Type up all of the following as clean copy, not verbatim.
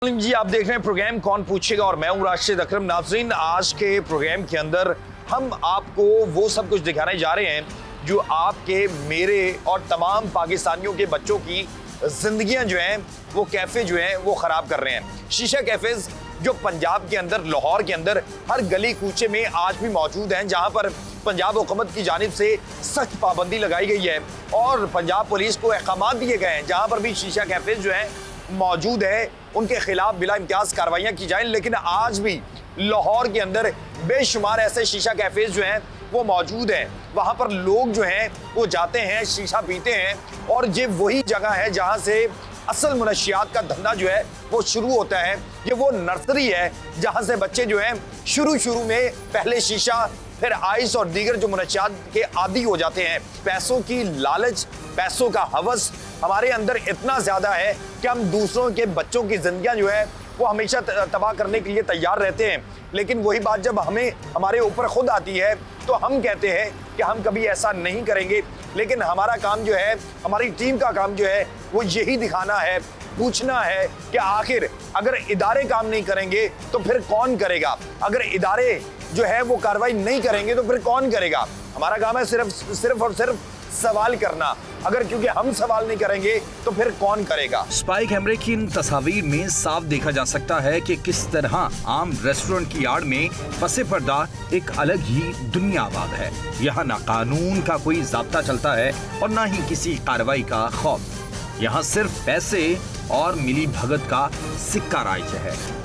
जी, आप देख रहे हैं प्रोग्राम कौन पूछेगा और मैं हूं राशिद अकरम। नाज़रीन, आज के प्रोग्राम के अंदर हम आपको वो सब कुछ दिखाने जा रहे हैं जो आपके, मेरे और तमाम पाकिस्तानियों के बच्चों की जिंदगियां जो हैं वो कैफे जो हैं वो खराब कर रहे हैं। शीशा कैफेज जो पंजाब के अंदर, लाहौर के अंदर हर गली कूचे में आज भी मौजूद हैं, जहां पर पंजाब हुकूमत की जानिब से सख्त पाबंदी लगाई गई है और पंजाब पुलिस को अहकामात दिए गए हैं जहां पर भी शीशा कैफेज जो हैं मौजूद है उनके खिलाफ बिला इम्तियाज कार्रवाइयां की जाएं। लेकिन आज भी लाहौर के अंदर बेशुमार ऐसे शीशा कैफेज जो हैं वो मौजूद हैं। वहां पर लोग जो हैं वो जाते हैं, शीशा पीते हैं और ये वही जगह है जहां से असल मुनशियात का धंधा जो है वो शुरू होता है। ये वो नर्सरी है जहां से बच्चे जो हैं शुरू में पहले शीशा, फिर आइस और दीगर जो मुनशियात के आदी हो जाते हैं। पैसों की लालच, पैसों का हवस हमारे अंदर इतना ज्यादा है कि हम दूसरों के बच्चों की जिंदगियां जो है वो हमेशा तबाह करने के लिए तैयार रहते हैं। लेकिन वही बात जब हमारे ऊपर खुद आती है तो हम कहते हैं कि हम कभी ऐसा नहीं करेंगे। लेकिन हमारा काम जो है, हमारी टीम का काम जो है वो यही दिखाना है, पूछना है कि आखिर अगर इदारे काम नहीं करेंगे तो फिर कौन करेगा। अगर इदारे जो है वो कार्रवाई नहीं करेंगे तो फिर कौन करेगा। हमारा काम है सिर्फ और सिर्फ सवाल करना। अगर क्योंकि हम सवाल नहीं करेंगे तो फिर कौन करेगा। स्पाई कैमरे की इन तस्वीर में साफ देखा जा सकता है कि किस तरह आम रेस्टोरेंट की आड़ में पसे पर्दा एक अलग ही दुनिया आबाद है। यहाँ ना कानून का कोई ज़ाब्ता चलता है और ना ही किसी कार्रवाई का खौफ। यहाँ सिर्फ पैसे और मिली भगत का सिक्का राइज है।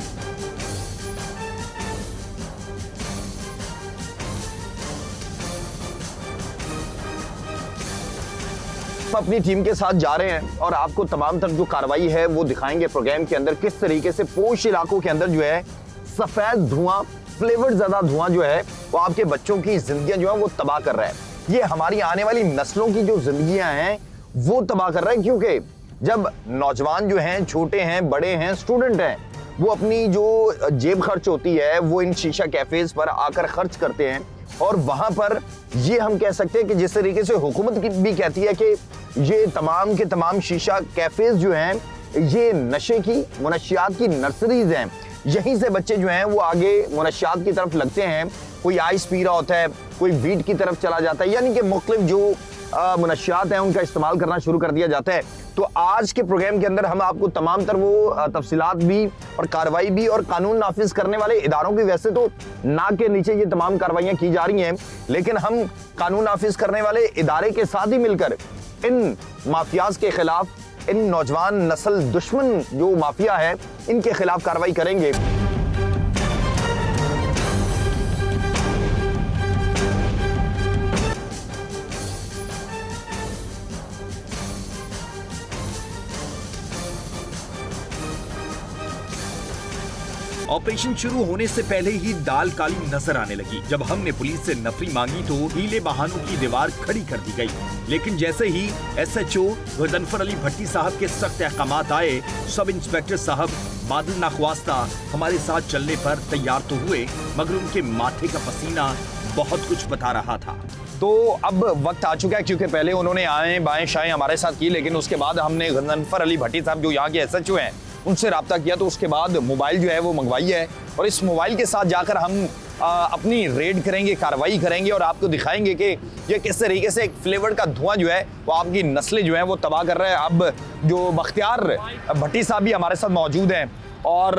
अपनी टीम के साथ जा रहे हैं और आपको तमाम तर जो कार्रवाई है वो दिखाएंगे प्रोग्राम के अंदर। किस तरीके से पोश इलाकों के अंदर जो है सफेद धुआं, फ्लेवर ज्यादा धुआं जो है वो आपके बच्चों की जिंदगियां जो है वो तबाह कर रहा है। ये हमारी आने वाली नस्लों की जो जिंदगियां हैं वो तबाह कर रहा है। क्योंकि जब नौजवान जो हैं, छोटे हैं, बड़े हैं, स्टूडेंट हैं, वो अपनी जो जेब खर्च होती है वो इन शीशा कैफेज पर आकर खर्च करते हैं और वहां पर ये हम कह सकते हैं कि जिस तरीके से हुकूमत की भी कहती है कि ये तमाम के तमाम शीशा कैफेज जो हैं ये नशे की, मुनशियात की नर्सरीज हैं। यहीं से बच्चे जो हैं वो आगे मुनशियात की तरफ लगते हैं। कोई आइस पी रहा होता है, कोई वीट की तरफ चला जाता है, यानी कि मुख्तलिफ जो मुनशियात हैं उनका इस्तेमाल करना शुरू कर दिया जाता है। तो आज के प्रोग्राम के अंदर हम आपको तमाम तर वो तफसीलात भी और कार्रवाई भी और कानून नाफिज करने वाले इदारों की, वैसे तो नाक के नीचे ये तमाम कार्रवाइयां की जा रही हैं, लेकिन हम कानून नाफिज करने वाले इदारे के साथ ही मिलकर इन माफियाज के खिलाफ, इन नौजवान नस्ल दुश्मन जो माफिया है इनके खिलाफ कार्रवाई करेंगे। ऑपरेशन शुरू होने से पहले ही दाल काली नजर आने लगी। जब हमने पुलिस से नफरी मांगी तो हीले बहानों की दीवार खड़ी कर दी गई। लेकिन जैसे ही SHO गजनफर अली भट्टी साहब के सख्त अहकामात आए, सब इंस्पेक्टर साहब बादल नाख्वास्ता हमारे साथ चलने पर तैयार तो हुए, मगर उनके माथे का पसीना बहुत कुछ बता रहा था। तो अब वक्त आ चुका है, क्योंकि पहले उन्होंने आए बाएं शाएं हमारे साथ की, लेकिन उसके बाद हमने गजनफर अली भट्टी साहब जो यहाँ के SHO हैं उनसे रब्ता किया। तो उसके बाद मोबाइल जो है वो मंगवाई है और इस मोबाइल के साथ जाकर हम अपनी रेड करेंगे, कार्रवाई करेंगे और आपको दिखाएंगे कि ये किस तरीके से एक फ्लेवर का धुआं जो है वो आपकी नस्लें जो है वो तबाह कर रहा है। अब जो बख्तियार भट्टी साहब भी हमारे साथ मौजूद हैं और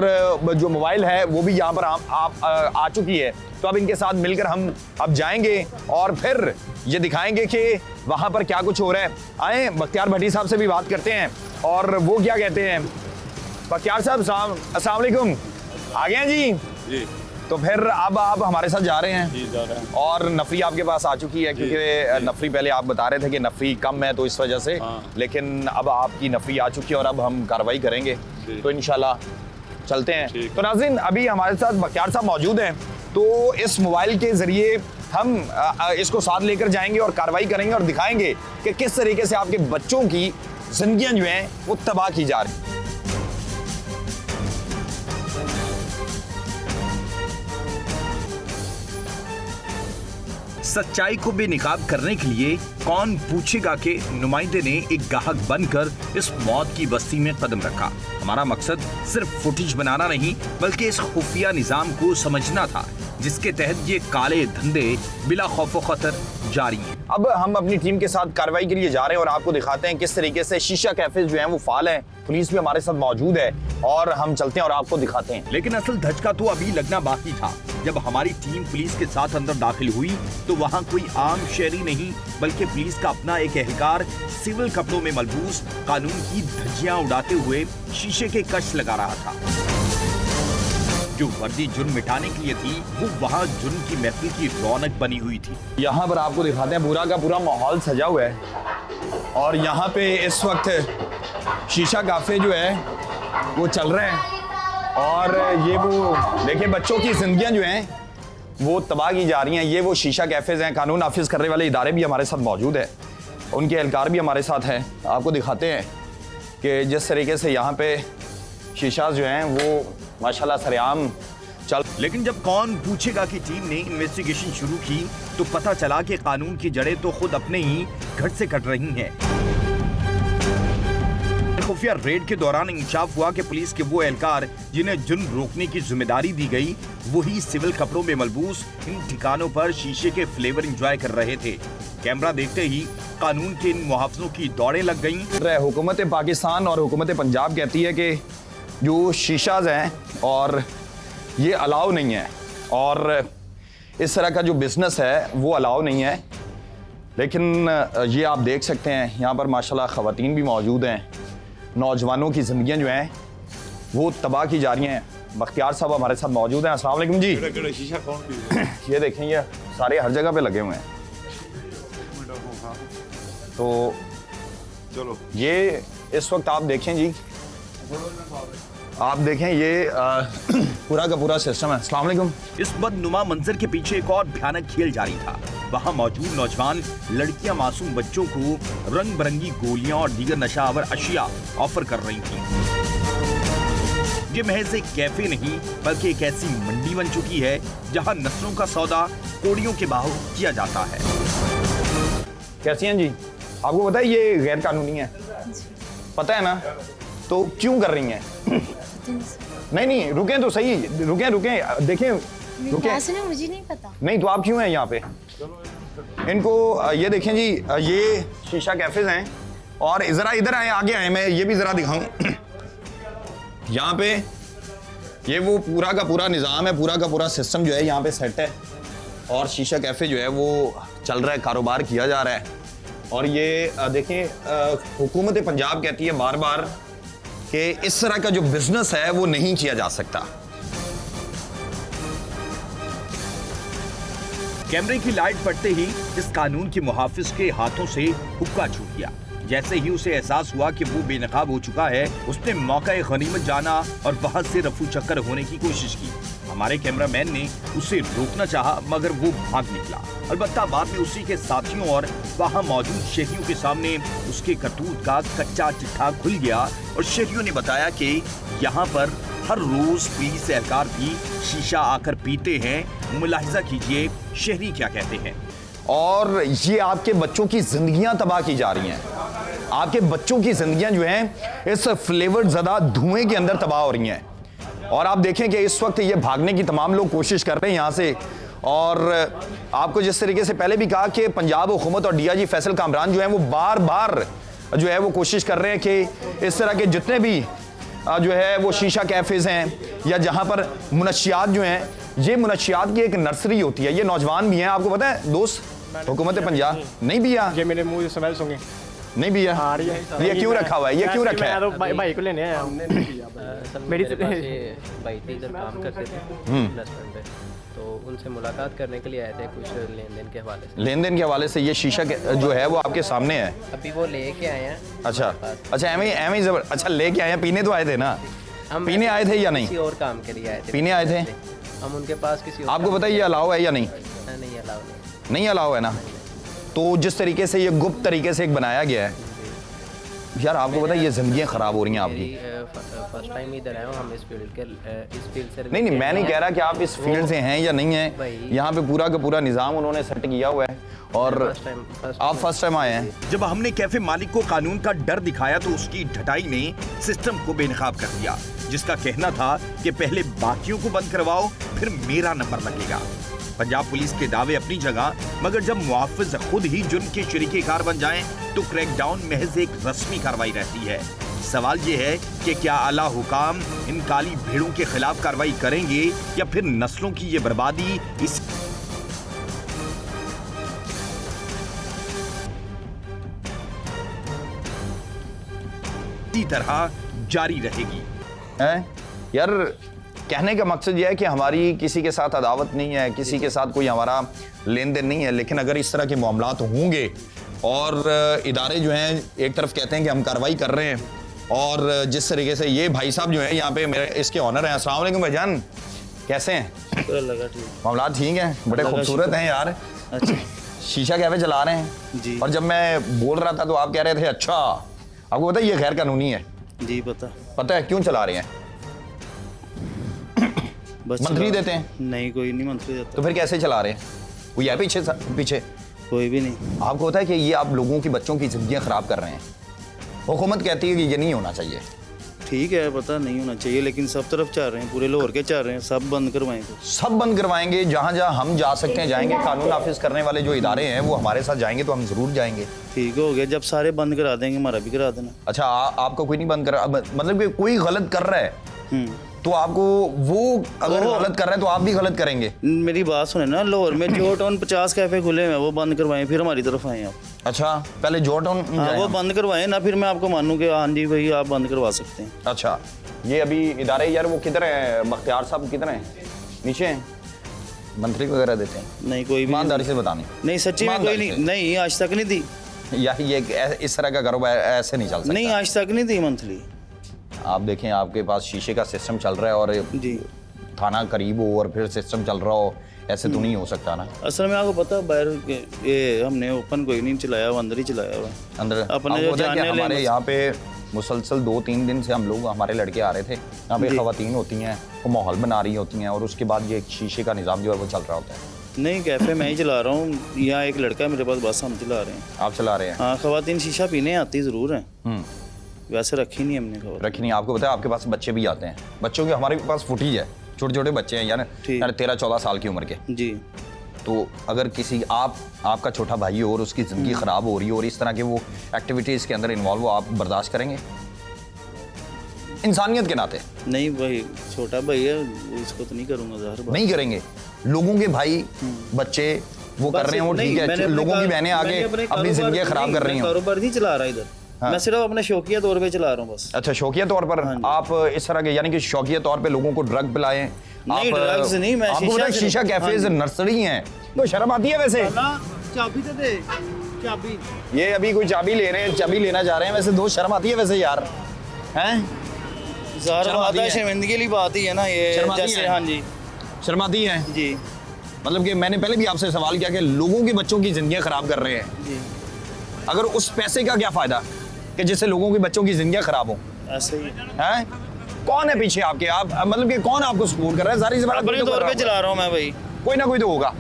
जो मोबाइल है वो भी यहाँ पर आ चुकी है। तो अब इनके साथ मिलकर हम अब जाएंगे और फिर ये दिखाएंगे कि वहाँ पर क्या कुछ हो रहा है। आए बख्तियार भट्टी साहब से भी बात करते हैं और वो क्या कहते हैं। बख्तियार साहब अस्सलाम वालेकुम, आ गए हैं जी? तो फिर अब आप हमारे साथ जा रहे हैं? जी, जा रहे हैं। और नफरी आपके पास आ चुकी है, क्योंकि नफरी पहले आप बता रहे थे कि नफरी कम है तो इस वजह से, लेकिन अब आपकी नफरी आ चुकी है और अब हम कार्रवाई करेंगे। तो इंशाल्लाह चलते हैं। तो नाज़रीन, अभी हमारे साथ बख्तियार साहब मौजूद हैं, तो इस मोबाइल के जरिए हम इसको साथ लेकर जाएंगे और कार्रवाई करेंगे और दिखाएंगे कि किस तरीके से आपके बच्चों की जिंदगियां जो हैं वो तबाह की जा रही हैं। सच्चाई को बेनकाब करने के लिए कौन पूछेगा के नुमाइंदे ने एक गाहक बनकर इस मौत की बस्ती में कदम रखा। हमारा मकसद सिर्फ फुटेज बनाना नहीं बल्कि इस खुफिया निजाम को समझना था जिसके तहत ये काले धंधे बिला खौफो खतर जारी हैं। अब हम अपनी टीम के साथ कार्रवाई के लिए जा रहे हैं और आपको दिखाते हैं किस तरीके से शीशा कैफे जो हैं वो फाल हैं। पुलिस भी हमारे साथ मौजूद है और हम चलते हैं और आपको दिखाते हैं। लेकिन असल धचका तो अभी लगना बाकी था। जब हमारी टीम पुलिस के साथ अंदर दाखिल हुई तो वहाँ कोई आम शहरी नहीं बल्कि पुलिस का अपना एक एहलकार सिविल कपड़ों में मलबूस कानून की धज्जियां उड़ाते हुए शीशे के कश लगा रहा था। जो वर्दी जुर्म मिटाने के लिए थी वो वहाँ जुर्म की महफिल की रौनक बनी हुई थी। यहाँ पर आपको दिखाते हैं पूरा का पूरा माहौल सजा हुआ है और यहाँ पे इस वक्त शीशा काफे जो है वो चल रहे हैं और ये वो देखिए बच्चों की जिंदगियां जो हैं वो तबाह की जा रही हैं। ये वो शीशा कैफेज हैं। कानून नाफिज करने वाले इदारे भी हमारे साथ मौजूद है, उनके एहलकार भी हमारे साथ हैं। आपको दिखाते हैं कि जिस तरीके से यहाँ पे शीशा जो हैं वो माशाल्लाह सरेआम चल। लेकिन जब कौन पूछेगा की टीम ने इन्वेस्टिगेशन शुरू की तो पता चला कि कानून की जड़ें तो खुद अपने ही घर से कट रही हैं। खुफिया रेड के दौरान इंकशाफ हुआ कि पुलिस के वो एहलकार जिन्हें जुर्म रोकने की जिम्मेदारी दी गई वही सिविल कपड़ों में मलबूस इन ठिकानों पर शीशे के फ्लेवर एंजॉय कर रहे थे। कैमरा देखते ही कानून के इन मुहाफिजों की दौड़ें लग गईं। हुकूमत पाकिस्तान और हुकूमत पंजाब कहती है कि जो शीशाज हैं और ये अलाउ नहीं है और इस तरह का जो बिज़नेस है वो अलाउ नहीं है। लेकिन ये आप देख सकते हैं यहाँ पर माशाल्लाह ख़वातीन भी मौजूद हैं। नौजवानों की ज़िंदगियाँ जो हैं वो तबाह की जा रही हैं। बख्तियार साहब हमारे साथ मौजूद हैं। अस्सलाम वालेकुम जी। शीशा कौन ये देखें ये सारे हर जगह पे लगे हुए हैं। तो चलो ये इस वक्त आप देखें जी, आप देखें ये पूरा का पूरा सिस्टम है। अस्सलाम वालेकुम। इस बदनुमा मंजर के पीछे एक और भयानक खेल जारी था। वहाँ मौजूद नौजवान लड़कियां मासूम बच्चों को रंग बिरंगी गोलियां और दीगर नशावर अशिया ऑफर कर रही थीं। ये महज एक कैफे नहीं बल्कि एक ऐसी मंडी बन चुकी है जहाँ नस्लों का सौदा कोड़ियों के भाव किया जाता है। कैसी हैं जी? आपको पता है ये गैर कानूनी है, पता है ना? तो क्यों कर रही हैं? नहीं रुकें तो सही, रुकें देखें रुकें। मुझे नहीं पता। नहीं तो आप क्यों हैं यहाँ पे? इनको ये देखें जी, ये शीशा कैफेज हैं और जरा इधर आए, आगे आए, मैं ये भी जरा दिखाऊं। यहाँ पे ये वो पूरा का पूरा निज़ाम है, पूरा का पूरा सिस्टम जो है यहाँ पे सेट है और शीशा कैफे जो है वो चल रहा है, कारोबार किया जा रहा है। और ये देखें हुकूमत पंजाब कहती है बार बार कि इस तरह का जो बिजनेस है वो नहीं किया जा सकता। कैमरे की लाइट पड़ते ही इस कानून के मुहाफिज के हाथों से हुक्का छूट गया। जैसे ही उसे एहसास हुआ कि वो बेनकाब हो चुका है, उसने मौका गनीमत जाना और वहां से रफू चक्कर होने की कोशिश की। हमारे कैमरामैन ने उसे रोकना चाहा मगर वो भाग निकला। अलबत्ता बाद में उसी के साथियों और वहां मौजूद शहरियों के सामने उसके करतूत का कच्चा चिट्ठा खुल गया और शहरियों ने बताया कि यहाँ पर हर रोज पुलिस एहलकार भी शीशा आकर पीते हैं। मुलाहिजा कीजिए शहरी क्या कहते हैं। और ये आपके बच्चों की जिंदगियां तबाह की जा रही हैं। आपके बच्चों की जिंदगियां जो हैं इस फ्लेवर ज़दा धुएं के अंदर तबाह हो रही हैं। और आप देखें कि इस वक्त ये भागने की तमाम लोग कोशिश कर रहे हैं यहाँ से। और आपको जिस तरीके से पहले भी कहा कि पंजाब हुकूमत और डीआईजी फैसल कामरान जो है वो बार बार जो है वो कोशिश कर रहे हैं कि इस तरह के जितने भी जो है वो शीशा कैफेज हैं या जहाँ पर मुनशियात जो हैं, ये मुनशियात की एक नर्सरी होती है। ये नौजवान भी हैं, आपको पता है दोस्त? हुकूमत पंजाब नहीं पिया, ये मेरे मुंह से स्मेल सुंगे नहीं पिया। ये क्यों रखा हुआ है? ये क्यों रखा है? तो भाई को लेने आया। मेरी भाई थे, इधर काम करते थे रेस्टोरेंट पे, तो उनसे मुलाकात करने के लिए आए थे कुछ लेन देन के हवाले से। लेन देन के हवाले से ये शीशा जो है वो आपके सामने है। अभी वो लेके आए हैं। अच्छा एवं जबर। अच्छा लेके आए हैं, पीने तो आए थे ना? हम पीने आए थे या नहीं? किसी और काम के लिए आए थे। पीने आए थे? हम उनके पास किसी और आपको पता है ये अलाउ है या नहीं? नहीं अलाउ नहीं। नहीं अलाउ है ना? तो जिस तरीके से ये गुप्त तरीके से एक बनाया गया है यार आपको पता है ये जिंदगियां खराब हो रही हैं आपकी। फर्स्ट टाइम इधर आया हूँ, हम इस फील्ड से नहीं मैं नहीं कह रहा कि आप इस फील्ड से हैं या नहीं हैं, यहाँ पे पूरा का पूरा निज़ाम उन्होंने सेट किया हुआ है और आप फर्स्ट टाइम आए हैं। जब हमने कैफे मालिक को कानून का डर दिखाया तो उसकी ढटाई ने सिस्टम को बेनकाब कर दिया, जिसका कहना था कि पहले बाकियों को बंद करवाओ फिर मेरा नंबर लगेगा। पंजाब पुलिस के दावे अपनी जगह, मगर जब मुआफिज खुद ही जुर्म के शरीके-कार बन जाएं तो क्रैकडाउन महज एक रस्मी कार्रवाई रहती है। सवाल ये है कि क्या आला हुकाम इन काली भेड़ों के खिलाफ कार्रवाई करेंगे या फिर नस्लों की ये बर्बादी इसी तरह जारी रहेगी। हैं यार, कहने का मकसद यह है कि हमारी किसी के साथ अदावत नहीं है, किसी के साथ कोई हमारा लेन देन नहीं है, लेकिन अगर इस तरह के मामलात होंगे और इदारे जो हैं एक तरफ कहते हैं कि हम कार्रवाई कर रहे हैं और जिस तरीके से ये भाई साहब जो है यहाँ पे मेरे इसके ऑनर हैं, अस्सलाम वालेकुम भाईजान, कैसे हैं? मामलात ठीक हैं, बड़े खूबसूरत हैं यार। अच्छा, शीशा कैफे चला रहे हैं जी। और जब मैं बोल रहा था तो आप कह रहे थे अच्छा, आपको पता है ये गैर कानूनी है? जी पता है क्यों चला रहे हैं? मंथली देते हैं? नहीं, कोई नहीं मंथली देता। तो फिर कैसे चला रहे हैं? कोई है पीछे? कोई भी नहीं। आपको पता है कि ये आप लोगों की बच्चों की जिंदगियां खराब कर रहे हैं। हुकूमत कहती है कि ये नहीं होना चाहिए। ठीक है, पता नहीं होना चाहिए, लेकिन सब तरफ चाह रहे हैं, पूरे लाहौर के चाह रहे हैं, सब बंद करवाएंगे। सब बंद करवाएंगे, जहाँ जहाँ हम जा सकते हैं जाएंगे। कानून नाफिज करने वाले जो इदारे हैं वो हमारे साथ जाएंगे तो हम जरूर जाएंगे। ठीक हो गया, जब सारे बंद करा देंगे हमारा भी करा देना। अच्छा, आपको कोई नहीं बंद करा, मतलब कि कोई गलत कर रहा है तो आपको वो अगर गलत कर रहे हैं तो आप भी गलत करेंगे? मेरी बात सुने ना, लाहौर में जो टाउन 50 कैफे खुले हैं वो बंद करवाएं, फिर हमारी तरफ आए आप। अच्छा, पहले जो टाउन वो बंद करवाएं ना, फिर मैं आपको मानूं कि हाँ जी भाई आप बंद करवा सकते हैं। अच्छा, ये अभी इदारे यार वो किधर है? बख्तियार साहब किधर हैं? नीचे हैं? मंथली वगैरह देते हैं? नहीं, कोई भी ईमानदारी से बतानी। नहीं, सच्ची में कोई नहीं, आज तक नहीं दी। या ये इस तरह का कारोबार ऐसे नहीं चल सकता? नहीं, आज तक नहीं दी मंथली। आप देखें, आपके पास शीशे का सिस्टम चल रहा है और जी थाना करीब हो और फिर सिस्टम चल रहा हो, ऐसे तो नहीं हो सकता ना। असल में आपको पता बाहर ये हमने ओपन कोई नहीं चलाया हुआ, अंदर ही चलाया हुआ। अंदर अपने जो हमारे यहाँ पे मुसलसल 2-3 दिन से हम लोग, हमारे लड़के आ रहे थे यहाँ पे, खवातीन होती हैं वो माहौल बना रही होती हैं और उसके बाद ये शीशे का निज़ाम जो है वो चल रहा होता है। नहीं, कैफे मैं ही चला रहा हूँ, यहाँ एक लड़का है मेरे पास, बस हम चला रहे हैं। आप चला रहे हैं? हाँ, खवातीन शीशा पीने आती ज़रूर हैं, वैसे रखी नहीं हमने खबर। रखी नहीं। आपको पता है आपके पास बच्चे भी आते हैं, बच्चों के हमारे पास फुटेज है, छोटे छोटे बच्चे हैं यार 13-14 साल की उम्र के जी। तो अगर किसी आपका छोटा भाई हो और उसकी ज़िंदगी ख़राब हो रही हो और इस तरह के वो एक्टिविटीज़ के अंदर इन्वॉल्व हो, आप बर्दाश्त करेंगे इंसानियत के नाते? नहीं भाई, छोटा भाई है, इसको तो नहीं करूँगा, ज़ाहिर बात। नहीं करेंगे। लोगों के भाई बच्चे वो कर रहे हैं, वो ठीक है, लोगों की बहनें आगे अपनी ज़िंदगी ख़राब कर रही हैं। कारोबार नहीं चला रहा इधर, हाँ। मैं सिर्फ अपने शौकिया तौर पे चला रहा हूँ बस। अच्छा, शौकिया तौर पर? हाँ, आप इस तरह के यानी कि शौकिया तौर पे लोगों को ड्रग पिलाएं? नहीं, ड्रग्स नहीं, मैं शीशा कैफेज नर्सरी हैं, तो शर्म आती है वैसे? चाबी तो दे, चाबी। ये अभी कोई चाबी ले रहे हैं, चाबी लेना चाह रहे हैं, वैसे दो शर्म आती है वैसे यार, हैं? शर्मिंदगी वाली बात ही है ना ये, जैसे हाँ जी शर्माती है जी। मतलब कि मैंने पहले भी आपसे सवाल किया कि लोगों के बच्चों की जिंदगियां खराब कर रहे हैं जी, अगर उस पैसे का क्या फायदा कि जिससे लोगों के बच्चों की जिंदगियां खराब हो? ऐसे ही हैं? कौन है पीछे आपके? आप मतलब कि कौन आपको सपोर्ट कर रहा है? सारी अपने तौर पे चला रहा हूँ मैं भाई, कोई ना कोई तो होगा,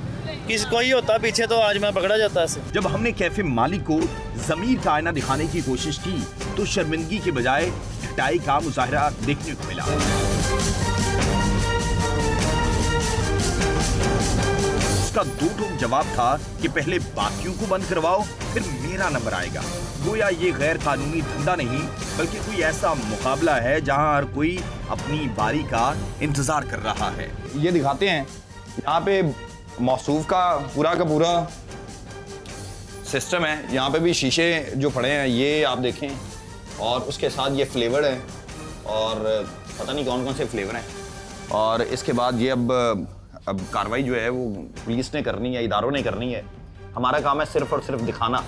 कोई होता पीछे तो आज मैं पकड़ा जाता ऐसे। जब हमने कैफे मालिक को ज़मीर का आईना दिखाने की कोशिश की तो शर्मिंदगी के बजाय ढटाई का मुजाहरा देखने को मिला। उसका दो टोक जवाब था कि पहले बाकियों को बंद करवाओ फिर मेरा नंबर आएगा। गोया ये गैर कानूनी धंधा नहीं बल्कि कोई ऐसा मुकाबला है जहां हर कोई अपनी बारी का इंतजार कर रहा है। ये दिखाते हैं यहाँ पे मौसूफ का पूरा सिस्टम है। यहाँ पे भी शीशे जो पड़े हैं ये आप देखें, और उसके साथ ये फ्लेवर है और पता नहीं कौन कौन से फ्लेवर हैं। और इसके बाद ये अब कार्रवाई जो है वो पुलिस ने करनी है, इदारों ने करनी है। हमारा काम है सिर्फ और सिर्फ दिखाना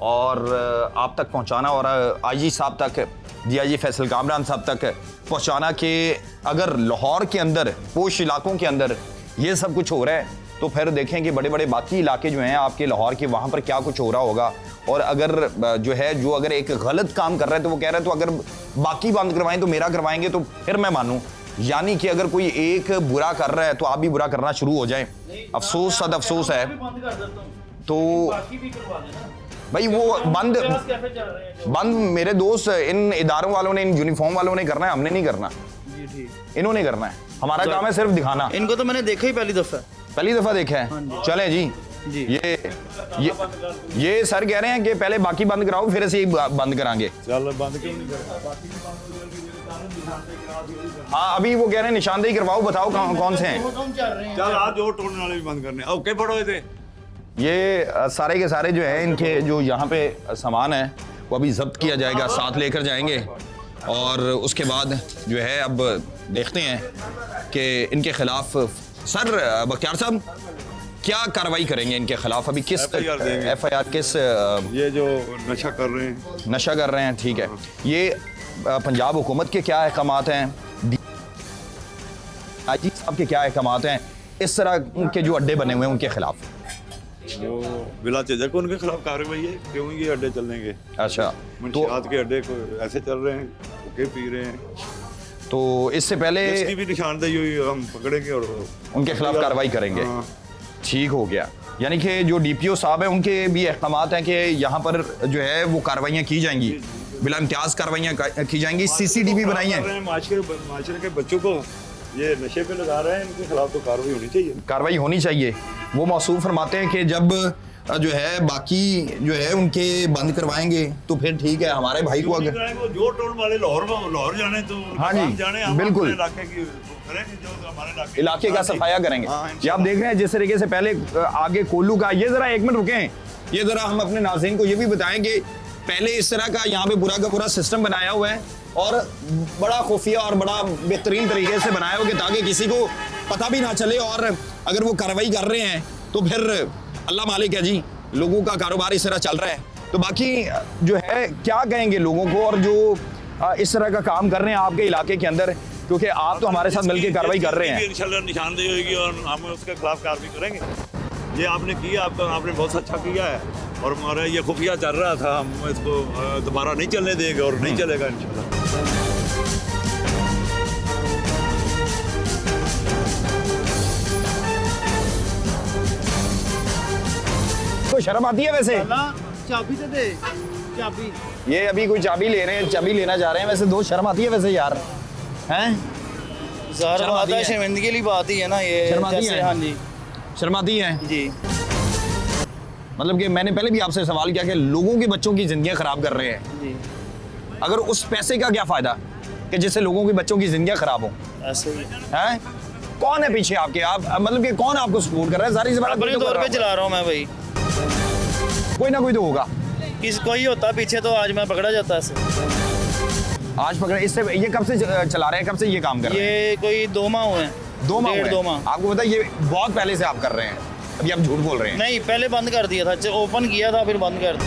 और आप तक पहुँचाना और आईजी साहब तक, DIG फैसल कामरान साहब तक पहुँचाना कि अगर लाहौर के अंदर पोश इलाकों के अंदर ये सब कुछ हो रहा है तो फिर देखें कि बड़े बड़े बाकी इलाके जो हैं आपके लाहौर के, वहाँ पर क्या कुछ हो रहा होगा। और अगर जो है जो अगर एक गलत काम कर रहा है तो वो कह रहा है तो अगर बाकी बंद करवाएं तो मेरा करवाएंगे तो फिर मैं मानूं। यानी कि अगर कोई एक बुरा कर रहा है तो आप भी बुरा करना शुरू हो जाए। अफसोस सद अफसोस है। तो भाई वो बंद मेरे दोस्त इन इदारों वालों ने, इन यूनिफॉर्म वालों ने करना है, हमने नहीं करना। इन्होंने करना है, हमारा काम है सिर्फ दिखाना। इनको तो मैंने देखा ही पहली दफा देखा है। चले जी ये सर कह रहे हैं कि पहले बाकी बंद कराओ फिर ऐसे ही बंद कराएंगे। चल बंद क्यों नहीं कर? हाँ अभी वो कह रहे हैं निशानदेही करवाओ, बताओ कौन से हैं। चल आज जो टोलने वाले भी बंद करने। ओके पढ़ो थे ये सारे के सारे जो है इनके जो यहाँ पे सामान है वो अभी जब्त किया जाएगा, साथ लेकर जाएंगे और उसके बाद जो है अब देखते हैं कि इनके खिलाफ सर बख्तियार साहब क्या कार्रवाई करेंगे इनके खिलाफ। अभी किस FIR किस ये जो नशा कर रहे हैं। ठीक है, ये पंजाब हुकूमत के क्या अहकामात हैं, IG साहब के क्या अहकामात हैं इस तरह के जो अड्डे बने हुए हैं उनके खिलाफ? वो बिला झिझक उनके खिलाफ कार्रवाई है। क्यों ये अड्डे चलेंगे? अच्छा, मंशियात के अड्डे को ऐसे चल रहे हैं, भूखे पी रहे हैं, तो इससे पहले इसकी भी निशानदेही हुई हम पकड़ेंगे और उनके खिलाफ कार्रवाई करेंगे। हाँ। ठीक हो गया, यानी कि जो DPO साहब हैं उनके भी अहकामात हैं कि यहाँ पर जो है वो कार्रवाइयाँ की जाएंगी, बिला इम्तियाज कार्रवाइयाँ की जाएंगी। CCTV बनाई है। माशरे के बच्चों को ये नशे पे लगा रहे हैं, इनके खिलाफ तो कार्रवाई होनी चाहिए। कार्रवाई होनी चाहिए। वो मौसूफ फरमाते हैं कि जब जो है बाकी जो है उनके बंद करवाएंगे तो फिर ठीक है, हमारे भाई को अगर जो टोल वाले लाहौर जाने तो हाँ जी, जाने, हम बिल्कुल इलाके की करेंगे जो हमारे इलाके का सफाया करेंगे। हाँ, ये आप देख रहे हैं जिस तरीके से पहले आगे कोल्लू का, ये जरा एक मिनट रुकें, ये जरा हम अपने नाज़रीन को ये भी बताएं कि पहले इस तरह का यहाँ पे पूरा का पूरा सिस्टम बनाया हुआ है और बड़ा खुफिया और बड़ा बेहतरीन तरीके से बनाया हुआ कि ताकि किसी को पता भी ना चले, और अगर वो कार्रवाई कर रहे हैं तो फिर अल्लाह मालिक है जी, लोगों का कारोबार इस तरह चल रहा है। तो बाकी जो है क्या कहेंगे लोगों को, और जो इस तरह का काम कर रहे हैं आपके इलाके के अंदर, क्योंकि आप तो हमारे साथ मिलकर कार्रवाई कर रहे हैं। इंशाल्लाह निशानदेही होगी और हम उसके खिलाफ कार्रवाई करेंगे। ये आपने किया, आपने बहुत अच्छा किया है और हमारा ये खुफिया चल रहा था, हम इसको दोबारा नहीं चलने देंगे और नहीं चलेगा इंशाल्लाह। तो शर्म आती है वैसे? चाबी तो दे, चाबी। ये अभी कोई चाबी ले रहे हैं, चाबी लेना जा रहे हैं, वैसे दो शर्म आती है वैसे यार, हैं? ज़ाहिर बात है, शर्मिंदगी वाली बात ही है ना ये। शर्माती है? हाँ जी, शर्माती है जी। मतलब कि मैंने पहले भी आपसे सवाल किया कि लोगों के बच्चों की जिंदगियां खराब कर रहे हैं जी। अगर उस पैसे का क्या फायदा कि जिससे लोगों के बच्चों की जिंदगियां खराब हो? ऐसे ही हैं? कौन है पीछे आपके? आप मतलब कि कौन आपको सपोर्ट कर रहा है? सारी सी बात अपने तौर पे चला रहा हूँ मैं भाई। कोई ना कोई तो होगा। कोई होता पीछे तो आज मैं पकड़ा जाता ऐसे। आज पकड़े इससे? ये कब से चला रहे हैं, कब से ये काम कर रहे हैं? ये कोई 2 माह हुए हैं। 2 माह हुए हैं? 2 माह। आपको पता है ये बहुत पहले से आप कर रहे हैं, अभी आप झूठ बोल रहे हैं। नहीं, पहले बंद कर दिया था, ओपन किया था फिर बंद कर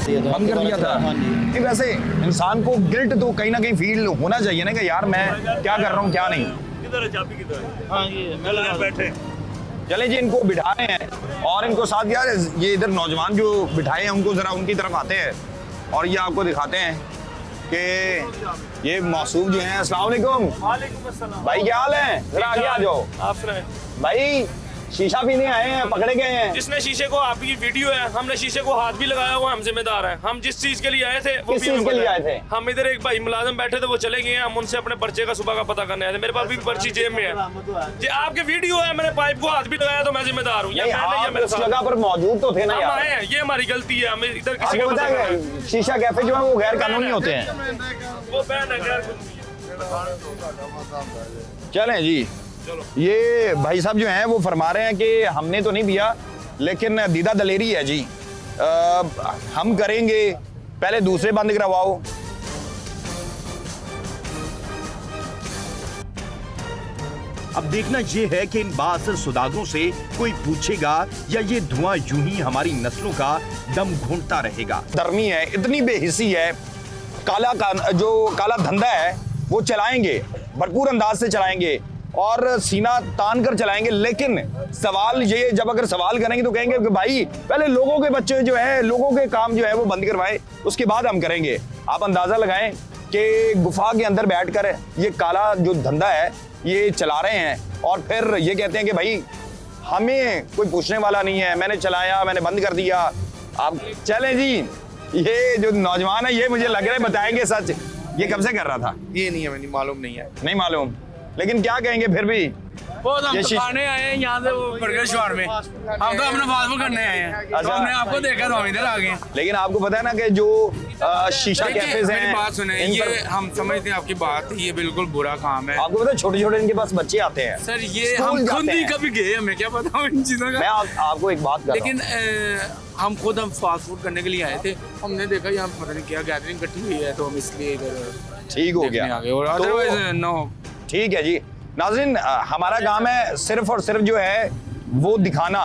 दिया। बंद कर दिया था? हाँ जी। नहीं, वैसे इंसान को गिल्ट तो कहीं ना कहीं फील होना चाहिए ना कि यार मैं क्या कर रहा हूँ क्या नहीं। किधर है चाबी? किधर है? हाँ ये बैठे। चले जी, इनको बिठा रहे हैं और इनको साथ यार ये इधर नौजवान जो बिठाए हैं उनको जरा उनकी तरफ आते हैं और ये आपको दिखाते हैं कि ये मौसूफ जो हैं। अस्सलाम वालेकुम। वालेकुम अस्सलाम। भाई क्या हाल है? जरा आगे आ जाओ। आप सुनाएं। भाई शीशा पीने आए हैं, पकड़े गए हैं। जिसने शीशे को, आपकी वीडियो है, हमने शीशे को हाथ भी लगाया हुआ, हम जिम्मेदार हैं। हम जिस चीज के लिए आए थे वो किस भी चीज हमें के लिए पता आए है। थे? हम इधर एक भाई मुलाजिम बैठे थे, वो चले गए हैं, हम उनसे अपने पर्चे का सुबह का पता करने आए थे। मेरे पास भी पर्ची जेब में है जी, आपके वीडियो है, मैंने पाइप को हाथ भी लगाया तो मैं जिम्मेदार हूँ। नहीं, आप उस जगह पर मौजूद तो थे ना हम यार। आए हैं, ये हमारी गलती है, हमें इधर किसी आपको को पता है शीशा कैफे जो है वो गैर कानूनी होते हैं। वो बैन है गैर। चलें जी, ये भाई साहब जो हैं वो फरमा रहे हैं कि हमने तो नहीं पिया लेकिन दीदा दलेरी है जी, हम करेंगे, पहले दूसरे बंद करवाओ। अब देखना ये है कि इन बाअसर सुदागरों से कोई पूछेगा या ये धुआं यूं ही हमारी नस्लों का दम घूंटता रहेगा। धर्मी है, इतनी बेहिसी है, जो काला धंधा है वो चलाएंगे, भरपूर अंदाज से चलाएंगे। और सीना तान कर चलाएंगे। लेकिन सवाल ये, जब अगर सवाल करेंगे तो कहेंगे कि भाई पहले लोगों के बच्चे जो है, लोगों के काम जो है वो बंद करवाएं, उसके बाद हम करेंगे। आप अंदाजा लगाएं कि गुफा के अंदर बैठकर ये काला जो धंधा है ये चला रहे हैं और फिर ये कहते हैं कि भाई हमें कोई पूछने वाला नहीं है, मैंने चलाया, मैंने बंद कर दिया। आप चलें जी, ये जो नौजवान है ये मुझे लग रहा है बताएंगे सच, ये कब से कर रहा था? ये नहीं है, मैंने मालूम नहीं है। नहीं मालूम, लेकिन क्या कहेंगे फिर भी? बहुत हम ये तो शीश- खाने आए हैं यहाँ से, वो बर्गर शॉर में हम तो अपने फास्ट करने आए हैं, तो अच्छा। हमने आपको देखा तो हम इधर आ गए। लेकिन आपको पता है ना कि जो शीशा देखिए, कैफेज हैं, मेरी बात सुने, इन ये पर- हम समझते हैं आपकी बात, ये बिल्कुल बुरा काम है आपको पता है छोटे छोटे इनके पास बच्चे आते हैं सर। ये स्कूल हम जाते खुद ही हैं। कभी गए, हमें क्या पता इन चीज़ों मैं का। आपको एक बात कर रहा लेकिन हम खुद फास्ट फूड करने के लिए आए थे, हमने देखा यहाँ पता नहीं क्या गैदरिंग इकट्ठी हुई है, तो हम इसलिए इधर हूं। ठीक हो देखने गया आ गए, और तो- अदरवाइज नो। ठीक है जी नाज़रीन, हमारा काम है सिर्फ और सिर्फ जो है वो दिखाना,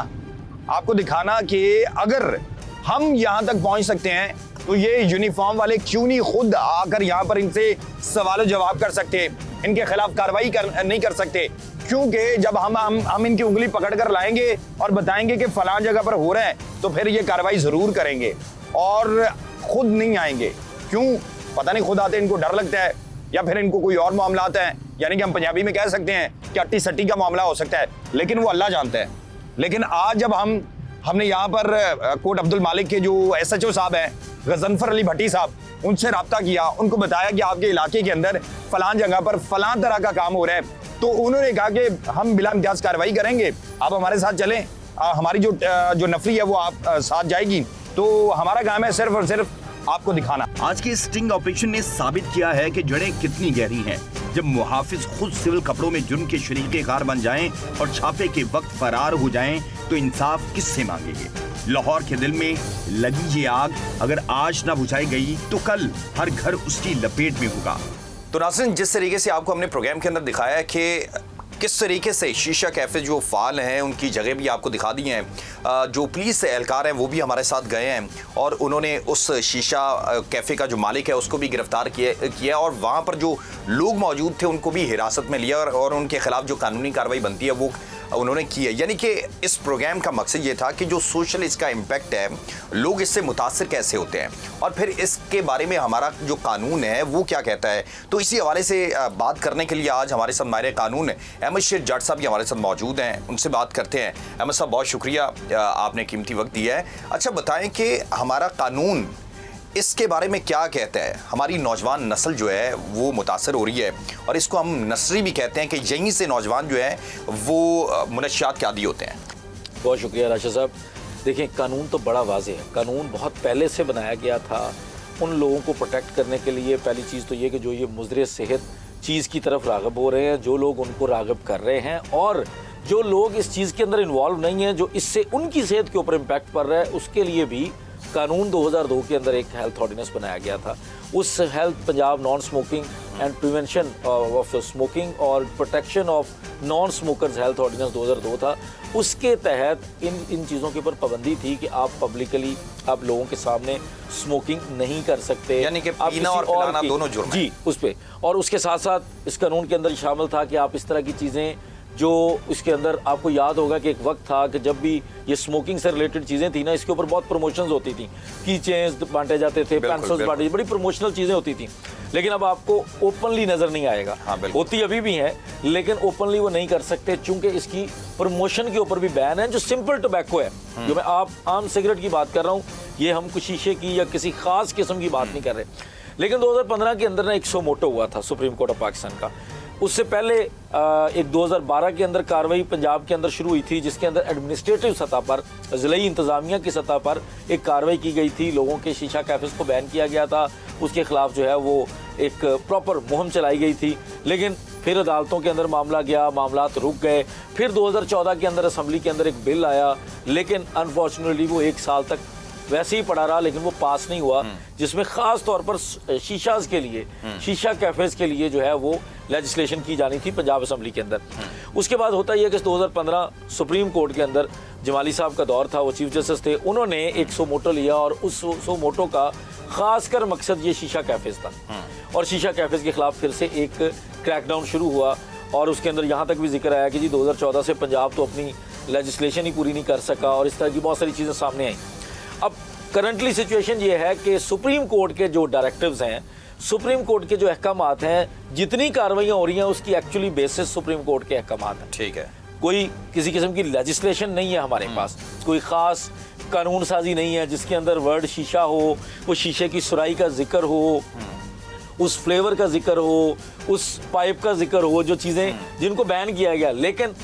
आपको दिखाना कि अगर हम यहाँ तक पहुँच सकते हैं तो ये यूनिफॉर्म वाले क्यों नहीं खुद आकर यहाँ पर इनसे सवाल जवाब कर सकते, इनके खिलाफ कार्रवाई नहीं कर सकते? क्योंकि जब हम इनकी उंगली पकड़ कर लाएंगे और बताएंगे कि फलां जगह पर हो रहा है तो फिर ये कार्रवाई जरूर करेंगे और खुद नहीं आएंगे। क्यों? पता नहीं, खुद आते इनको डर लगता है या फिर इनको कोई और मामला आता है, यानी कि हम पंजाबी में कह सकते हैं कि अट्टी सट्टी का मामला हो सकता है, लेकिन वो अल्लाह जानता है। लेकिन आज जब हमने यहाँ पर कोट अब्दुल मालिक के जो SHO साहब हैं, गजनफर अली भट्टी साहब, उनसे रब्ता किया, उनको बताया कि आपके इलाके के अंदर फलां जगह पर फलां तरह का काम हो रहा है, तो उन्होंने कहा कि हम बिला इम्तियाज कार्रवाई करेंगे, आप हमारे साथ चलें, हमारी जो नफरी है वो आप साथ जाएगी। तो हमारा काम है सिर्फ और सिर्फ आपको दिखाना। आज के स्टिंग ऑपरेशन ने साबित किया है कि जड़ें कितनी गहरी हैं। जब मुहाफिज खुद सिविल कपड़ों में जुर्म के शरीके-कार बन जाएं और छापे के वक्त फरार हो जाएं, तो इंसाफ किससे मांगेंगे? लाहौर के दिल में लगी ये आग अगर आज ना बुझाई गई तो कल हर घर उसकी लपेट में होगा। तो नाज़रीन, जिस तरीके से आपको हमने प्रोग्राम के अंदर दिखाया है कि किस तरीके से शीशा कैफ़े जो फ़ाल हैं उनकी जगह भी आपको दिखा दी हैं, जो पुलिस एहलकार हैं वो भी हमारे साथ गए हैं और उन्होंने उस शीशा कैफ़े का जो मालिक है उसको भी गिरफ्तार किया और वहाँ पर जो लोग मौजूद थे उनको भी हिरासत में लिया और उनके खिलाफ जो कानूनी कार्रवाई बनती है वो उन्होंने की है। यानी कि इस प्रोग्राम का मकसद ये था कि जो सोशल इसका इम्पैक्ट है, लोग इससे मुतासर कैसे होते हैं और फिर इसके बारे में हमारा जो कानून है वो क्या कहता है। तो इसी हवाले से बात करने के लिए आज हमारे साथ माहिर कानून अहमद शेर जट साहब भी हमारे साथ मौजूद हैं, उनसे बात करते हैं। अहमद साहब, बहुत शुक्रिया, आपने कीमती वक्त दिया है। अच्छा बताएं कि हमारा कानून इसके बारे में क्या कहता है? हमारी नौजवान नस्ल जो है वो मुतासर हो रही है और इसको हम नस्री भी कहते हैं कि यहीं से नौजवान जो है वो मुनशियात के आदी होते हैं। बहुत शुक्रिया राशिद साहब। देखिए, कानून तो बड़ा वाज़ेह है, कानून बहुत पहले से बनाया गया था उन लोगों को प्रोटेक्ट करने के लिए। पहली चीज़ तो ये कि जो ये मुज़र सेहत चीज़ की तरफ राग़िब हो रहे हैं, जो लोग उनको राग़िब कर रहे हैं और जो लोग इस चीज़ के अंदर इन्वॉल्व नहीं हैं, जो इससे उनकी सेहत के ऊपर इम्पैक्ट पड़ रहा है, उसके लिए भी कानून 2002 के अंदर एक हेल्थ ऑर्डिनेंस बनाया गया था। उस health Punjab non smoking and prevention of smoking और protection of non smokers health ordinance 2002 था। उसके तहत इन चीज़ों के ऊपर पाबंदी थी कि आप पब्लिकली आप लोगों के सामने स्मोकिंग नहीं कर सकते, यानी कि आप पीना और पिलाना दोनों जुर्म है। जी, उस पे। और उसके साथ साथ इस कानून के अंदर शामिल था कि आप इस तरह की चीज़ें जो इसके अंदर, आपको याद होगा कि एक वक्त था कि जब भी ये स्मोकिंग से रिलेटेड चीज़ें थी ना, इसके ऊपर बहुत प्रमोशंस होती थी, की चेन्स बांटे जाते थे, पेंसिल्स बांटे, बड़ी प्रमोशनल चीज़ें होती थी। लेकिन अब आपको ओपनली नज़र नहीं आएगा। होती अभी भी है लेकिन ओपनली वो नहीं कर सकते, चूंकि इसकी प्रमोशन के ऊपर भी बैन है। जो सिंपल टोबैको है, जो मैं आप आम सिगरेट की बात कर रहा हूँ, ये हम कुछ शीशे की या किसी खास किस्म की बात नहीं कर रहे। लेकिन 2015 के अंदर ना एक सो मोटो हुआ था सुप्रीम कोर्ट ऑफ पाकिस्तान का। उससे पहले एक 2012 के अंदर कार्रवाई पंजाब के अंदर शुरू हुई थी, जिसके अंदर एडमिनिस्ट्रेटिव सतह पर, ज़िलाई इंतज़ामिया की सतह पर एक कार्रवाई की गई थी। लोगों के शीशा कैफ़ेज़ को बैन किया गया था, उसके ख़िलाफ़ जो है वो एक प्रॉपर मुहिम चलाई गई थी। लेकिन फिर अदालतों के अंदर मामला गया, मामलात रुक गए। फिर 2014 के अंदर असम्बली के अंदर एक बिल आया, लेकिन अनफॉर्चुनेटली वो 1 साल तक वैसे ही पड़ा रहा, लेकिन वो पास नहीं हुआ, जिसमें ख़ास तौर पर शीशाज के लिए, शीशा कैफ़ेज़ के लिए जो है वो लेजिस्लेशन की जानी थी पंजाब असम्बली के अंदर। उसके बाद होता यह कि 2015 सुप्रीम कोर्ट के अंदर जमाली साहब का दौर था, वो चीफ जस्टिस थे, उन्होंने एक सो मोटो लिया और उस सो मोटो का खासकर मकसद ये शीशा कैफ़ेज़ था। और शीशा कैफ़ेज़ के ख़िलाफ़ फिर से एक क्रैकडाउन शुरू हुआ और उसके अंदर यहाँ तक भी जिक्र आया कि जी 2014 से पंजाब तो अपनी लेजिस्लेशन ही पूरी नहीं कर सका और इस तरह की बहुत सारी चीज़ें सामने आई। अब करंटली सिचुएशन ये है कि सुप्रीम कोर्ट के जो डायरेक्टिव्स हैं, सुप्रीम कोर्ट के जो अहकामात हैं, जितनी कार्रवाइयाँ हो रही हैं उसकी एक्चुअली बेसिस सुप्रीम कोर्ट के अहकामात हैं। ठीक है, कोई किसी किस्म की लेजिस्लेशन नहीं है हमारे पास, कोई ख़ास कानून साजी नहीं है जिसके अंदर वर्ड शीशा हो, वो शीशे की सुराई का जिक्र हो, उस फ्लेवर का जिक्र हो, उस पाइप का जिक्र हो, जो चीज़ें जिनको बैन किया गया। लेकिन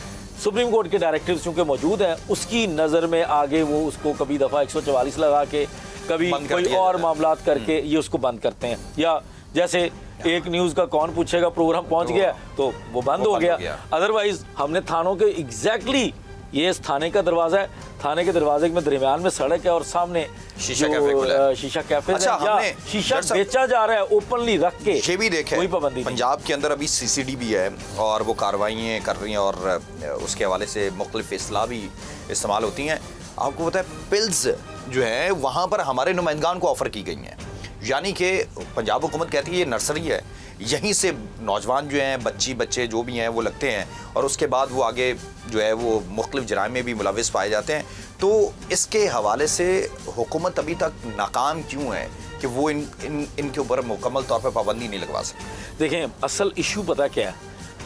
सुप्रीम कोर्ट के डायरेक्टिव्स चूँकि मौजूद हैं, उसकी नज़र में आगे वो उसको कभी दफ़ा 144 लगा के, कभी कोई और मामलात करके ये उसको बंद करते हैं। या जैसे एक न्यूज़ का कौन पूछेगा प्रोग्राम पहुंच गया तो वो बंद हो गया। अदरवाइज हमने थानों के एग्जैक्टली, ये इस थाने का दरवाज़ा है, थाने के दरवाजे में दरमियान में सड़क है और सामने शीशा कैफे खुला है। शीशा कैफे अच्छा, है, या शीशा बेचा जा रहा है ओपनली रख के, ये भी देखे कोई पाबंदी नहीं। पंजाब के अंदर अभी CCD भी है और वो कार्रवाइयाँ कर रही हैं और उसके हवाले से मुख्तलिफ इस्लाह भी इस्तेमाल होती हैं। आपको पता है पिल्स जो है वहाँ पर हमारे नुमाइंदगान को ऑफ़र की गई हैं, यानी कि पंजाब हुकूमत कहती है ये नर्सरी है, यहीं से नौजवान जो हैं, बच्चे जो भी हैं वो लगते हैं और उसके बाद वो आगे जो है वो मुख्तलिफ जराइम में भी मुलविस पाए जाते हैं। तो इसके हवाले से हुकूमत अभी तक नाकाम क्यों है कि वो इनके ऊपर मुकम्मल तौर पर पाबंदी नहीं लगवा सकती? देखें, असल इशू पता क्या है,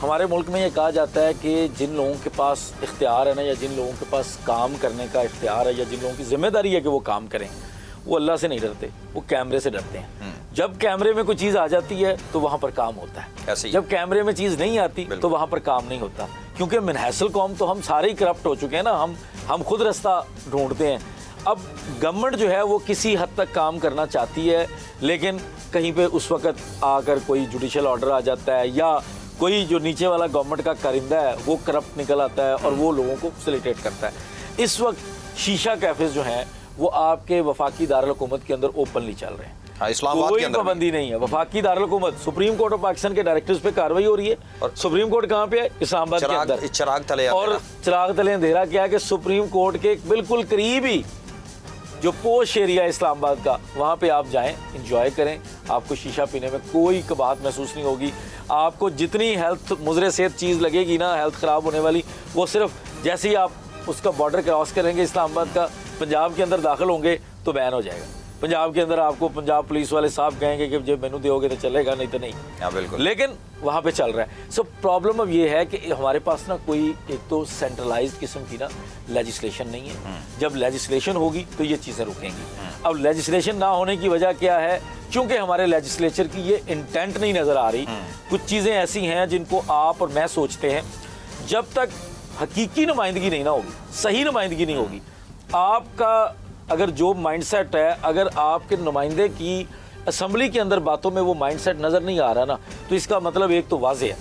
हमारे मुल्क में ये कहा जाता है कि जिन लोगों के पास इख्तियार है ना, या जिन लोगों के पास काम करने का इख्तियार है, या जिन लोगों की जिम्मेदारी है कि वो काम करें, वो अल्लाह से नहीं डरते, वो कैमरे से डरते हैं। जब कैमरे में कोई चीज़ आ जाती है तो वहाँ पर काम होता है, जब कैमरे में चीज़ नहीं आती तो वहाँ पर काम नहीं होता। क्योंकि मिनहसल कौम तो हम सारे ही करप्ट हो चुके हैं ना, हम खुद रास्ता ढूंढते हैं। अब गवर्नमेंट जो है वो किसी हद तक काम करना चाहती है, लेकिन कहीं पे उस वक्त आकर कोई जुडिशल ऑर्डर आ जाता है, या कोई जो नीचे वाला गवर्नमेंट का कारिंदा है वो करप्ट निकल आता है और वो लोगों को फैसिलिटेट करता है। इस वक्त शीशा कैफेज जो हैं वो आपके वफाकी दारुल हुकूमत के अंदर ओपनली चल रहे हैं। इस्लामाबाद के अंदर कोई पाबंदी नहीं है। वफाकी दारुल हुकूमत, सुप्रीम कोर्ट ऑफ पाकिस्तान के डायरेक्टर्स पे कार्रवाई हो रही है और सुप्रीम कोर्ट कहाँ पे है? इस्लामाबाद के अंदर। चिराग तले और चिराग तले अंधेरा क्या है कि सुप्रीम कोर्ट के बिल्कुल करीब ही जो पोश एरिया है इस्लामाबाद का, वहाँ पे आप जाएं, इंजॉय करें, आपको शीशा पीने में कोई कबाहत महसूस नहीं होगी। आपको जितनी हेल्थ मुजरे सेहत चीज़ लगेगी ना, हेल्थ ख़राब होने वाली, वो सिर्फ जैसे ही आप उसका बॉर्डर क्रॉस करेंगे इस्लामाबाद का, पंजाब के अंदर दाखिल होंगे तो बैन हो जाएगा। पंजाब के अंदर आपको पंजाब पुलिस वाले साहब कहेंगे कि जब मेनू दोगे तो चलेगा, नहीं तो नहीं। हाँ, बिल्कुल। लेकिन वहाँ पे चल रहा है। सो प्रॉब्लम अब ये है कि हमारे पास ना कोई एक तो सेंट्रलाइज्ड किस्म की ना लेजिस्लेशन नहीं है। जब लेजिस्लेशन होगी तो ये चीज़ें रुकेंगी। अब लेजिस्लेशन ना होने की वजह क्या है? क्योंकि हमारे लेजिस्लेचर की ये इंटेंट नहीं नज़र आ रही। कुछ चीज़ें ऐसी हैं जिनको आप और मैं सोचते हैं, जब तक हकीकी नुमाइंदगी नहीं ना होगी, सही नुमाइंदगी नहीं होगी, आपका अगर जो माइंडसेट है, अगर आपके नुमाइंदे की असम्बली के अंदर बातों में वो माइंडसेट नज़र नहीं आ रहा ना, तो इसका मतलब एक तो वाज़ेह है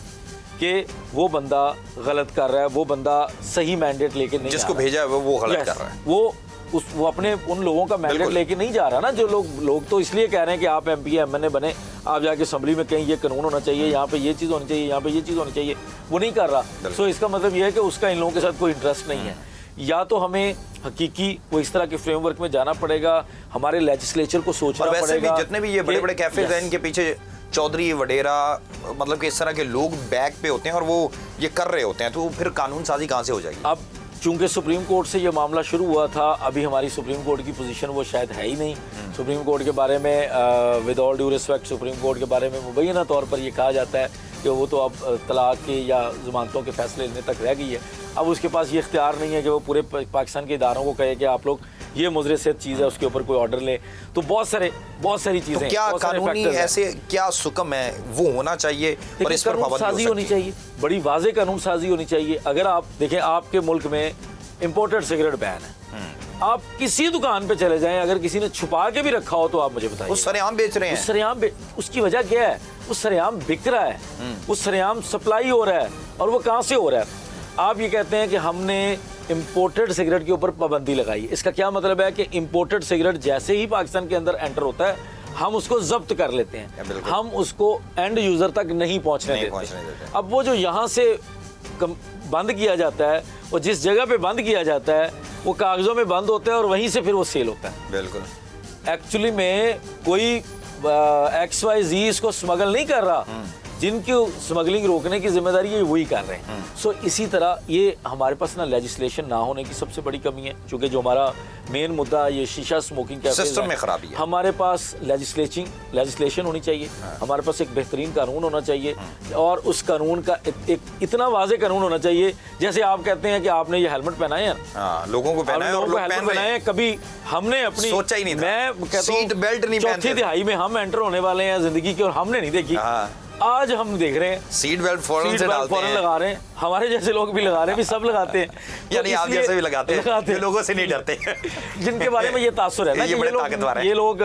कि वो बंदा गलत कर रहा है, वो बंदा सही मैंडेट लेके नहीं, जिसको भेजा है वो गलत कर रहा है। वो अपने उन लोगों का मैंडेट लेके नहीं जा रहा ना। जो लोग तो इसलिए कह रहे हैं कि आप MP MNA बने, आप जाके असम्बली में कहीं ये कानून होना चाहिए, यहाँ पे ये चीज़ होनी चाहिए, यहाँ पे ये चीज़ होनी चाहिए, वो नहीं कर रहा। सो इसका मतलब ये है कि उसका इन लोगों के साथ कोई इंटरेस्ट नहीं है। या तो हमें हकीकी वो इस तरह के फ्रेमवर्क में जाना पड़ेगा, हमारे लेजिस्लेचर को सोचना और वैसे पड़ेगा। भी जितने भी ये बड़े बड़े कैफेज हैं, इनके पीछे चौधरी वडेरा, मतलब कि इस तरह के लोग बैक पे होते हैं और वो ये कर रहे होते हैं, तो फिर कानून साजी कहाँ से हो जाएगी? अब चूंकि सुप्रीम कोर्ट से ये मामला शुरू हुआ था, अभी हमारी सुप्रीम कोर्ट की पोजीशन वो शायद है ही नहीं। सुप्रीम कोर्ट के बारे में with all due respect, supreme court के बारे में मुबैना तौर पर ये कहा जाता है कि वो तो अब तलाक के या ज़मानतों के फैसले लेने तक रह गई है। अब उसके पास ये इख्तियार नहीं है कि वो पूरे पाकिस्तान के इदारों को कहे कि आप लोग ये मुजरे से चीज़ है उसके ऊपर कोई ऑर्डर ले। तो बहुत सारी चीज़ें, तो क्या कानूनी ऐसे क्या सुकम है वो होना चाहिए और इस पर कानून साजी होनी चाहिए, बड़ी वाज़ेह कानून साजी होनी चाहिए। अगर आप देखें, आपके मुल्क में इम्पोर्टेड सिगरेट बैन है, आप किसी दुकान पे चले जाएं, अगर किसी ने छुपा के भी रखा हो तो आप मुझे बताइए। उस सरेआम बेच रहे हैं, उस सरेआम उसकी वजह क्या है? उस सरेआम बिक रहा है, उस सरेआम सप्लाई हो रहा है, और वो कहाँ से हो रहा है? आप ये कहते हैं कि हमने इम्पोर्टेड सिगरेट के ऊपर पाबंदी लगाई। इसका क्या मतलब है कि इम्पोर्टेड सिगरेट जैसे ही पाकिस्तान के अंदर एंटर होता है, हम उसको जब्त कर लेते हैं, हम उसको एंड यूज़र तक नहीं पहुँचने देते। अब वो जो यहाँ से बंद किया जाता है, वो जिस जगह पे बंद किया जाता है वो कागज़ों में बंद होता है और वहीं से फिर वो सेल होता है। बिल्कुल। एक्चुअली में कोई XYZ इसको स्मगल नहीं कर रहा, जिनकी स्मगलिंग रोकने की जिम्मेदारी ये वही कर रहे हैं। सो इसी तरह ये हमारे पास ना लेजिस्लेशन ना होने की सबसे बड़ी कमी है, क्योंकि जो हमारा मेन मुद्दा ये शीशा स्मोकिंग का सिस्टम में खराबी है। हमारे पास लेजिस्लेशन होनी चाहिए, हमारे पास एक बेहतरीन कानून होना चाहिए, और उस कानून का एक इतना वाज़े कानून होना चाहिए। जैसे आप कहते हैं कि आपने ये हेलमेट पहना है, लोगों को पहना है और लोग पहन रहे हैं। कभी हमने अपनी सोचा ही नहीं था। मैं कहता सीट बेल्ट नहीं पहनते चौथी तिहाई में हम एंटर होने वाले हैं जिंदगी की, और हमने नहीं देखी। आज हम देख रहे हैं सीट बेल्ट फौरन से डालते हैं, लगा रहे हैं, हमारे जैसे लोग भी लगा रहे हैं, भी सब लगाते हैं। यानी आप जैसे भी लगाते हैं, ये लोगों से नहीं डरते जिनके बारे में ये तासुर है ना, ये लोग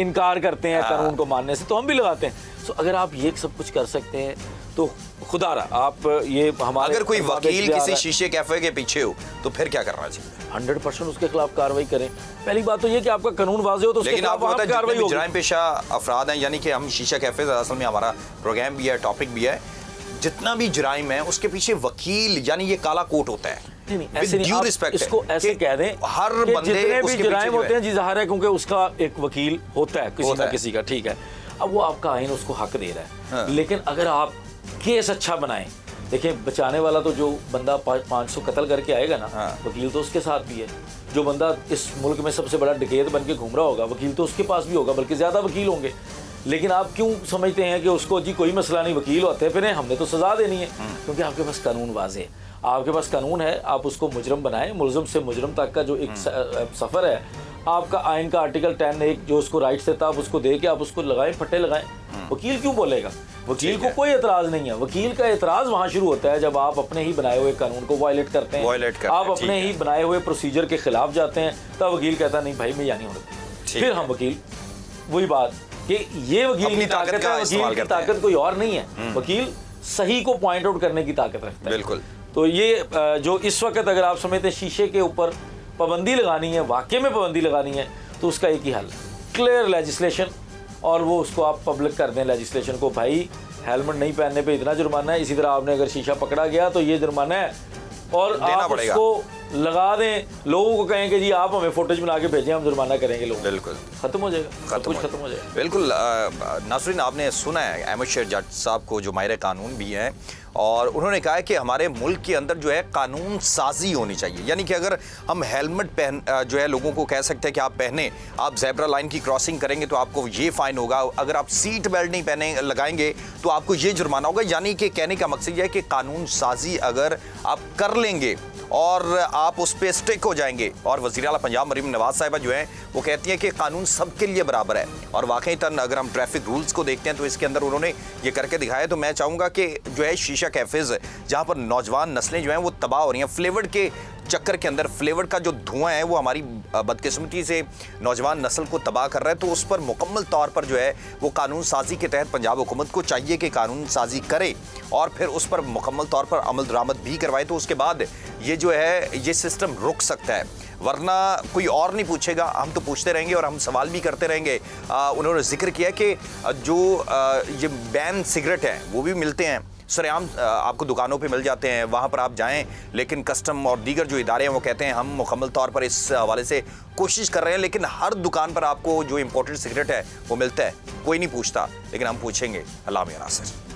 इनकार करते हैं कानून को मानने से, तो हम भी लगाते हैं। तो अगर आप ये सब कुछ कर सकते हैं तो खुदारा आप ये हमारे, अगर कोई वकील किसी शीशे कैफे के पीछे हो तो फिर क्या करना चाहिए? 100% उसके खिलाफ कार्रवाई करें। पहली बात तो ये कि आपका कानून वाज़ेह हो तो उसके लेकिन खिलाफ आपको पता है कार्रवाई जितने भी होगी। जुराइम पेशा अफराद हैं, यानी कि हम शीशा कैफे असल में हमारा प्रोग्राम भी है, टॉपिक भी है, जितना भी जुराइम है उसके पीछे वकील यानी ये काला कोट होता है। नहीं, ऐसे नहीं, आप इसको ऐसे कह दें हर कि बंदे जितने भी उसके जुराइम पीछे जो होते हैं जी ज़ाहिर है, क्योंकि उसका एक वकील होता है किसी ना किसी का, ठीक है। अब वो आपका आइन उसको हक दे रहा है, लेकिन अगर आप केस अच्छा बनाएं, देखिए बचाने वाला तो जो बंदा 500 कत्ल करके आएगा ना, वकील तो उसके साथ भी है। जो बंदा इस मुल्क में सबसे बड़ा डकैत बन के घूम रहा होगा, वकील तो उसके पास भी होगा, बल्कि ज़्यादा वकील होंगे। लेकिन आप क्यों समझते हैं कि उसको जी कोई मसला नहीं, वकील होते फिर हमने तो सज़ा देनी है? क्योंकि आपके पास कानून वाज़ेह है, आपके पास कानून है, आप उसको मुजरम बनाएं। मुलज़म से मुजरम तक का जो एक सफ़र है, आपका आइन का आर्टिकल 10 एक जो उसको राइट्स देता है, आप उसको दे के आप उसको लगाएं, फट्टे लगाएं। वकील क्यों बोलेगा? वकील को कोई एतराज़ नहीं है। वकील का एतराज़ वहाँ शुरू होता है जब आप अपने ही बनाए हुए कानून को वायलेट करते हैं, आप अपने ही बनाए हुए प्रोसीजर के खिलाफ जाते हैं, तब वकील कहता नहीं भाई मैं यहाँ नहीं होता। फिर हम वकील वही बात कि ये वकील की ताकत है, वकील की ताकत कोई और नहीं है। वकील सही को पॉइंट आउट करने की ताकत रखता है। बिल्कुल। तो ये जो इस वक्त अगर आप समझते हैं शीशे के ऊपर पाबंदी लगानी है, वाकई में पाबंदी लगानी है, तो उसका एक ही हल है, क्लियर लेजिस्लेशन, और वो उसको आप पब्लिक कर दें लेजिस्लेशन को। भाई हेलमेट नहीं पहनने पे इतना जुर्माना है, इसी तरह आपने अगर शीशा पकड़ा गया तो ये जुर्माना है, और आप उसको लगा दें, लोगों को कहें कि जी आप हमें फुटेज बना के भेजें, हम जुर्माना करेंगे लोग। बिल्कुल खत्म हो जाएगा, सब कुछ खत्म हो जाएगा। बिल्कुल। नासरीन, आपने सुना है अहमद शेर जट साहब को, जो माहिर कानून भी हैं, और उन्होंने कहा है कि हमारे मुल्क के अंदर जो है कानून साजी होनी चाहिए। यानी कि अगर हम हेलमेट पहन जो है लोगों को कह सकते हैं कि आप पहने, आप ज़ेब्रा लाइन की क्रॉसिंग करेंगे तो आपको ये फ़ाइन होगा, अगर आप सीट बेल्ट नहीं पहने लगाएंगे तो आपको ये जुर्माना होगा। यानी कि कहने का मकसद यह है कि कानून साजी अगर आप कर लेंगे और आप उस पर स्टिक हो जाएंगे, और वज़ीर आला पंजाब मरीम नवाज साहिबा जो है वो कहती हैं कि कानून सबके लिए बराबर है। और वाकई तन अगर हम ट्रैफिक रूल्स को देखते हैं तो इसके अंदर उन्होंने ये करके दिखाया। तो मैं चाहूँगा कि जो है शीशा कैफेज़ जहाँ पर नौजवान नस्लें जो हैं वो तबाह हो रही हैं, फ्लेवर्ड के चक्कर के अंदर, फ्लेवर्ड का जो धुआं है वो हमारी बदकिस्मती से नौजवान नस्ल को तबाह कर रहा है, तो उस पर मुकम्मल तौर पर जो है वो कानून साजी के तहत पंजाब हुकूमत को चाहिए कि कानून साजी करे और फिर उस पर मुकम्मल तौर पर अमल दरामद भी करवाए। तो उसके बाद ये जो है ये सिस्टम रुक सकता है, वरना कोई और नहीं पूछेगा, हम तो पूछते रहेंगे और हम सवाल भी करते रहेंगे। उन्होंने जिक्र किया कि जो ये बैन सिगरेट हैं वो भी मिलते हैं सरेआम, आपको दुकानों पे मिल जाते हैं, वहाँ पर आप जाएं, लेकिन कस्टम और दीगर जो इदारे हैं वो कहते हैं हम मुकम्मल तौर पर इस हवाले से कोशिश कर रहे हैं, लेकिन हर दुकान पर आपको जो इम्पोर्टेड सिगरेट है वो मिलता है, कोई नहीं पूछता, लेकिन हम पूछेंगे। अल्लाह में नासिर।